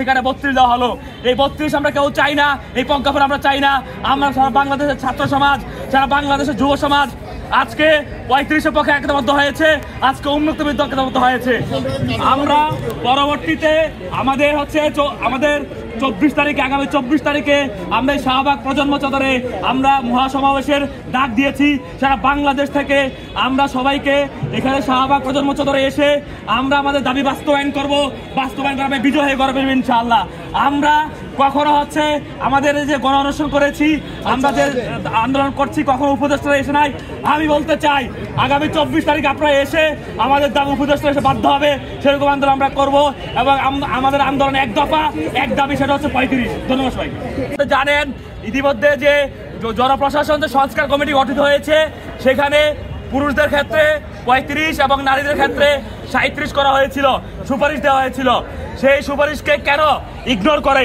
এখানে 32 দেওয়া হলো। এই 32 আমরা কেউ চাই না, এই প্রজ্ঞাপন আমরা চাই না। আমরা সারা বাংলাদেশের ছাত্র সমাজ, সারা বাংলাদেশের যুব সমাজ আজকে 35-এর পক্ষে একতাবদ্ধ হয়েছে, আজকে উন্মুক্ত বিরুদ্ধে একতাবদ্ধ হয়েছে। আমরা পরবর্তীতে আমাদের 24 তারিখে, আগামী 24 তারিখে আমরা শাহবাগ প্রজন্ম চত্বরে আমরা মহাসমাবেশের ডাক দিয়েছি। সারা বাংলাদেশ থেকে আমরা সবাইকে এখানে শাহবাগ প্রজন্ম চত্বরে এসে আমরা আমাদের দাবি বাস্তবায়ন করে বিজয় হয়ে গড়বে ইনশাআল্লাহ। আমরা কখনো আমাদের যে গণ অনশন করেছি, আমরা যে আন্দোলন করছি, কখনো উপদেষ্টারা এসে নাই। আমি বলতে চাই আগামী 24 তারিখ আপনারা এসে আমাদের দাবি উপদেষ্টা এসে বাধ্য হবে, সেরকম আন্দোলন আমরা করব। এবং আমাদের আন্দোলন এক দফা এক দাবি, সেটা হচ্ছে 35। ধন্যবাদ সবাইকে। জানেন ইতিমধ্যে যে জনপ্রশাসন যে সংস্কার কমিটি গঠিত হয়েছে, সেখানে পুরুষদের ক্ষেত্রে 35 এবং নারীদের ক্ষেত্রে 37 করা হয়েছিল, সুপারিশ দেওয়া হয়েছিল। সেই সুপারিশকে কেন ইগনোর করে